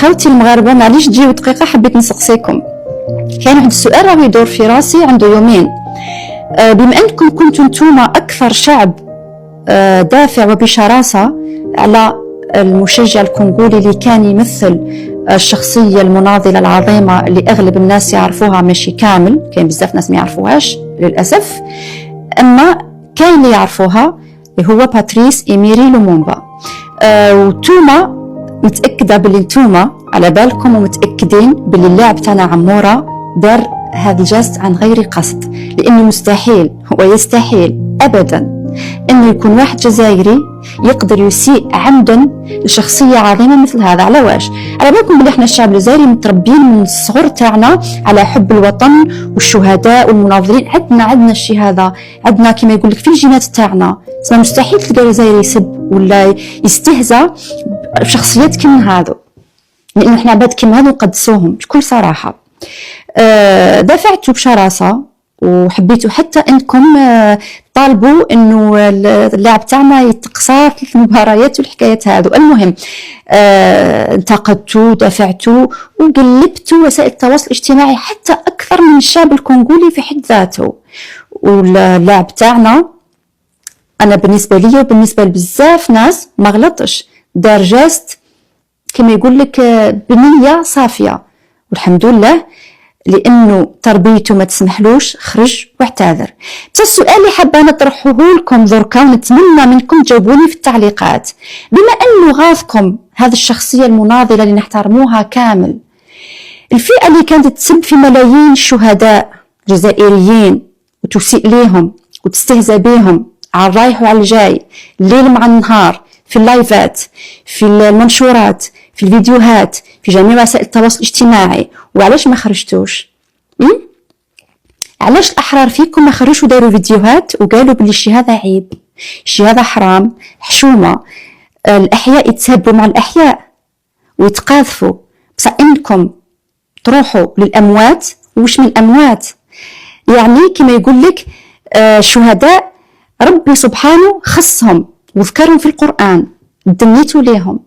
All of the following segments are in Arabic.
خوتي المغاربه معليش تجيو دقيقه، حبيت نسقسيكم. كان واحد السؤال راه يدور في راسي عنده يومين. بما انكم كنتم نتوما اكثر شعب دافع وبشراسه على المشجع الكونغولي اللي كان يمثل الشخصيه المناضله العظيمه اللي اغلب الناس يعرفوها، ماشي كامل، كاين بزاف ناس ما يعرفوهاش للاسف، اما كاين اللي يعرفوها، اللي هو باتريس إيميري لومومبا. وتوما متأكدة باللي نتوما على بالكم ومتأكدين باللي اللاعب تاعنا عمورة دار هذا الجست عن غير قصد، لأنه مستحيل ويستحيل أبدا أنه يكون واحد جزائري يقدر يسيء عمدا لشخصية عظيمة مثل هذا. على واش؟ على بالكم بلي احنا الشعب الجزائري متربيين من الصغر تاعنا على حب الوطن والشهداء والمناضلين، عندنا الشيء هذا، عندنا كما يقول لك في الجينات تاعنا. مستحيل تلقى جزائري يسب ولا يستهزأ بشخصيات كيما هذو، لأنه احنا عباد كيما هذو نقدسوهم بكل صراحة. دافعتوا بشراسة وحبيتوا حتى انكم طالبوا انه اللاعب تاعنا يتقصى 3 مباريات والحكايات هذو. المهم انتقدتوا ودافعتوا وقلبتوا وسائل التواصل الاجتماعي حتى اكثر من الشعب الكونغولي في حد ذاته. واللاعب تاعنا انا بالنسبه لي وبالنسبه لبزاف ناس ما غلطش، دار جاست كما يقول لك بنيه صافيه، والحمد لله لانه تربيته ما تسمحلوش خرج واعتذر. بس السؤال اللي حابه نطرحه لكم دركا ونتمنى منكم تجاوبوني في التعليقات، بما انه غاضكم هذه الشخصيه المناضله اللي نحترموها كامل، الفئه اللي كانت تسب في ملايين الشهداء جزائريين وتسيء ليهم وتستهزأ بهم على الرايح وعلى الجاي، الليل مع النهار، في اللايفات، في المنشورات، في الفيديوهات، في جميع وسائل التواصل الاجتماعي، وعلاش ما خرجتوش؟ علاش الأحرار فيكم ما خرجوش وداروا فيديوهات وقالوا بلي الشيء هذا عيب، الشيء هذا حرام، حشومة، الأحياء يتسبوا مع الأحياء ويتقاذفوا، بس إنكم تروحوا للأموات وش من الأموات؟ يعني كما يقول لك شهداء ربي سبحانه خصهم وذكرهم في القرآن، دنيتوا ليهم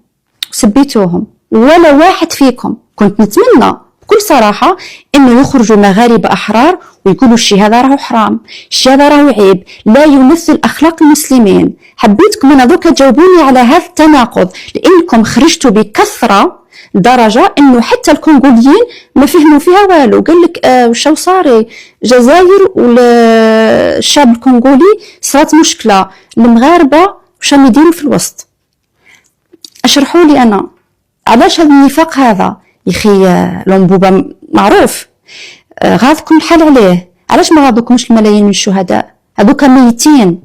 وسبيتوهم، ولا واحد فيكم. كنت نتمنى بكل صراحة إنه يخرجوا مغاربة أحرار ويقولوا الشيء هذا راهو حرام، الشيء هذا راهو عيب، لا يمثل أخلاق المسلمين. حبيتكم أنا دوكا تجاوبوني على هذا التناقض، لأنكم خرجتوا بكثرة لدرجة إنه حتى الكونغوليين ما فهموا فيها والو. قال لك وشو صاري جزائر والشعب الكونغولي صارت مشكلة، المغاربة وش يديروا في الوسط؟ اشرحوا لي انا علاش هذا النفاق هذا يا اخي؟ لومبوبا معروف غاضكم الحال عليه، علاش ما غاضوكمش الملايين من الشهداء هذوك ميتين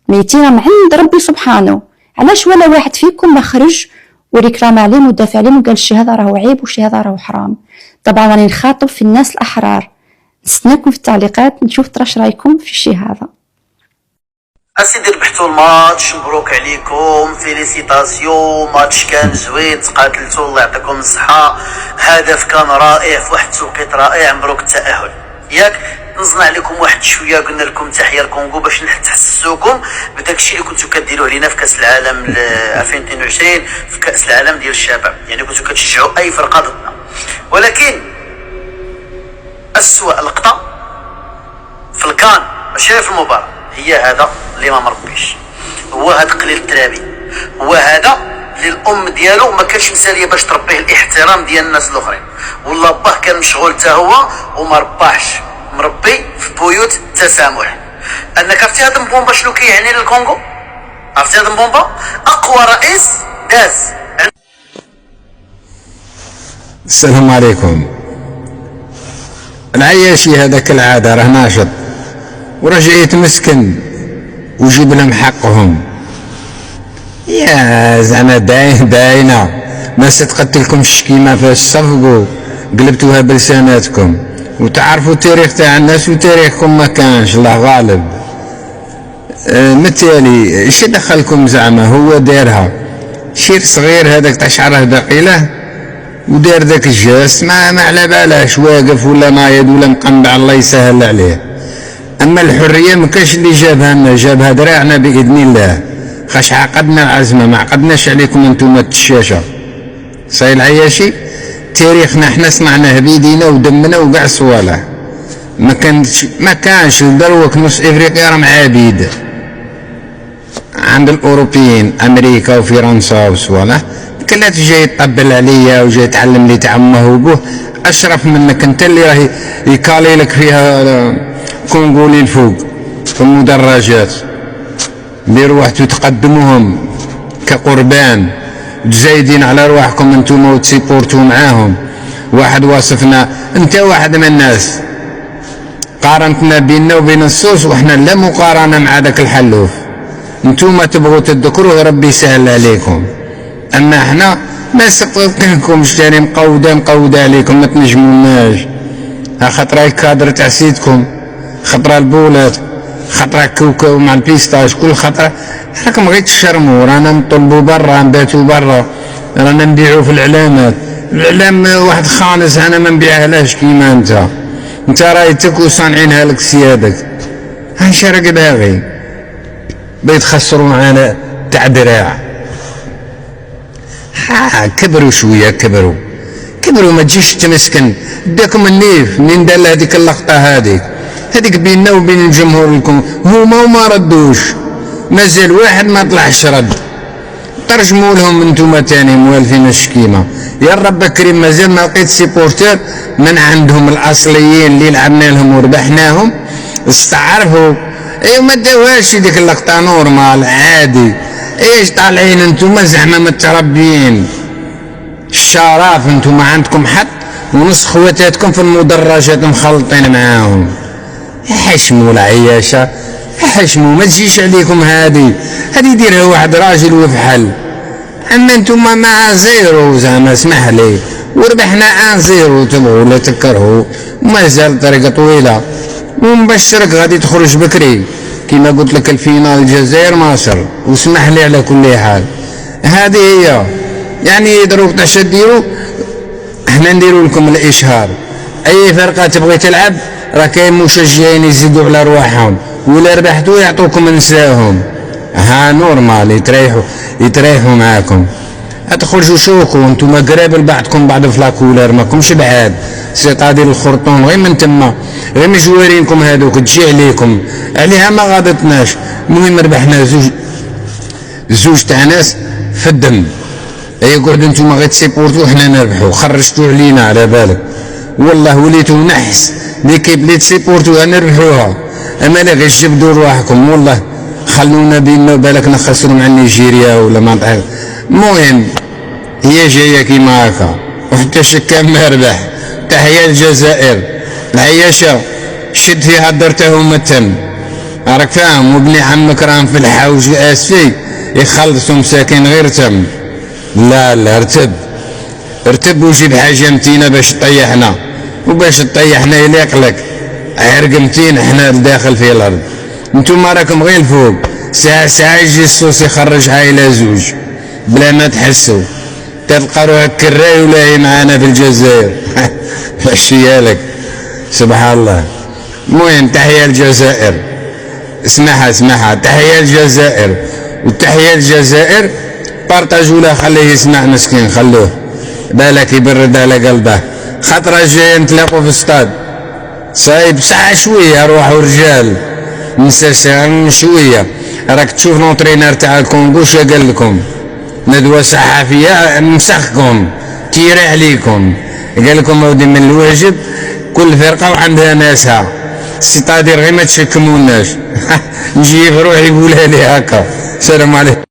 من عند ربي سبحانه؟ علاش ولا واحد فيكم ما خرج وريكلام عليهم ودافع عليهم وقال الشيء هذا راهو عيب والشيء هذا راهو حرام؟ طبعا راني نخاطب في الناس الاحرار، نستناكم في التعليقات نشوف تراش رايكم في الشيء هذا. اسيدي ربحتوا الماتش، مبروك عليكم، فيليسيتاسيون، ماتش كان زوين، تقاتلتوا الله يعطيكم الصحه، هدف كان رائع في واحد التوقيت رائع، مبروك التاهل. ياك نزلنا عليكم واحد شويه، قلنا لكم تحيه الكونغو باش نحسسوكم بداك الشيء اللي كنتو كديروه علينا في كاس العالم 2022 في كاس العالم ديال الشباب، يعني كنتو كتشجعوا اي فرقه ضدنا. ولكن اسوأ لقطه في الكان ماشي في المباراه هي هذا اللي ما مربيش، هو هذا قليل الترابي، هو هذا اللي الام ديالو ما كانش مساليه باش تربيه الاحترام ديال الناس الاخرين، والله باه كان مشغول حتى هو وما رباحش، مربي في بيوت التسامح. انك عرفتي هذا مبومبا شنو كيعني للكونغو؟ عرفتي هذا مبومبا اقوى رئيس داز. السلام عليكم. العياشي هذا كالعاده راه ناشط ورجع يتمسكن ويجيب لهم حقهم. يا زعما باينه ما ستقتلكم الشكيمه فاش صفقوا قلبتوها بلساناتكم، وتعرفوا التاريخ تاع الناس وتاريخكم ما كانش، الله غالب. مثالي اش دخلكم زعما؟ هو دارها شير صغير هذاك تاع شعره باقي ودار ذاك الجاس ما على بالاش واقف ولا نايض ولا مقنع، الله يسهل عليه. اما الحريه ما كاش اللي جابها لنا، جابها دراعنا باذن الله، خاش عقدنا العزمه، ما عقدناش عليكم انتم الشاشه. صاي العياشي تاريخنا احنا صنعناه بيدينا ودمنا وكاع صوالح. ما كانش دروك نص افريقيا راهم عبيد عند الاوروبيين، امريكا وفرنسا وصوالح. كلا جاي يطبل عليا وجاي يتعلم لي تاع امه وابوه اشرف منك انت اللي راه يكالي لك فيها كونغولي الفوق في المدرجات. ديروا واحد وتقدموهم كقربان تزايدين على رواحكم انتم وتسيبورتوا معاهم. واحد واصفنا انت واحد من الناس قارنتنا بيننا وبين الصوص وحنا لا مقارنه مع ذاك الحلوف. انتم تبغوا تذكروه ربي يسهل عليكم، اما احنا ما سقطناكمش تاني مقوده عليكم ما تنجموناش. خاطر الكادر تاع سيدكم، خطره البولات، خطره الكاوكاو مع البيستاش، كل خطره راكم غير تشرموا. رانا نطلبوا برا نباتوا برا، رانا نبيعوا في الاعلامات. الاعلام واحد خالص انا ما نبيعهلاش كيما انت رايتك وصانعينها لك سيادك. هنشارك باغي بيتخسروا معانا تاع دراع. كبروا شويه، كبروا ما تجيش تمسكن. داكم النيف منين دار هذيك اللقطه هذيك بيننا وبين الجمهور لكم هما وما ردوش. مازال واحد ما طلعش رد. ترجموا لهم انتم تاني موالفين الشكيمه. يا رب كريم مازال ما لقيت سيبورتير من عندهم الاصليين اللي لعبنا لهم وربحناهم استعرفوا. ايوا ما داوهاش ديك اللقطه نورمال عادي. ايش طالعين انتم زعما متربيين الشرف، انتم ما عندكم حد ونص خواتاتكم في المدرجات مخلطين معاهم. حشموا العياشه، حشموا ما تجيش عليكم هذه يديرها واحد راجل وفحل. اما انتم مع زيرو زعما اسمح لي وربحنا 1-0 تبغوا ولا تكرهوا ومازال طريقه طويله. ومبشرك غادي تخرج بكري كما قلت لك الفينال الجزائر مصر. واسمح لي على كل حال هذه هي يعني دروك تاش ديروا احنا نديروا لكم الاشهار. اي فرقه تبغي تلعب راه كاين مشجعين يزيدوا على رواحهم، ولا ربحتوا يعطوكم نساهم. ها نورمال يتريحوا معاكم. تخرجوا شوكوا انتم قراب لبعضكم بعض في لاكولار ماكمش بعاد. سيطادير الخرطوم غير من تما، غير مجوارينكم هذوك تجي عليكم عليها ما غاضتناش. المهم ربحنا زوج تاع ناس في الدم. اي قعدوا انتم غير تسيبورتو حنا نربحوا. خرجتوا علينا على بالك والله وليتوا نحس ليكيب اللي تسيبورتوها نربحوها. اما لا غير جبدوا رواحكم والله خلونا بينا بالك نخسروا مع نيجيريا ولا منطقه. المهم هي جايه كيما هكا وحتى شكا ما ربح. تحيه الجزائر العياشه شد فيها درتهم التم راك فاهم. وابن عمك راهم في الحوج اسفي يخلصوا مساكين غير تم. لا ارتب وجيب حاجه متينه باش تطيحنا، وباش تطيحنا يليق لك عرق متين احنا داخل في الارض. انتم راكم غير الفوق. ساعه يجي الصوص يخرجها الى زوج بلا ما تحسوا. تلقى روحك كراي ولاهي معانا في الجزائر. ماشي لك سبحان الله. المهم تحيه الجزائر. اسمعها تحيه الجزائر وتحيه الجزائر. بارطاجوا له خليه يسمع مسكين، خلوه بالك يبرد على قلبه. خطره جايه نتلاقوا في الاستاد صايب ساعه شويه روحوا رجال نسى شويه. راك تشوف لونترينر تاع الكونغو شا قال لكم ندوه صحفيه مسخكم تيري عليكم. قال لكم اودي من الواجب كل فرقه وعندها ناسها. السيطادير غير ما تشكموناش. نجي في روحي يقولها لي هكا. السلام عليكم.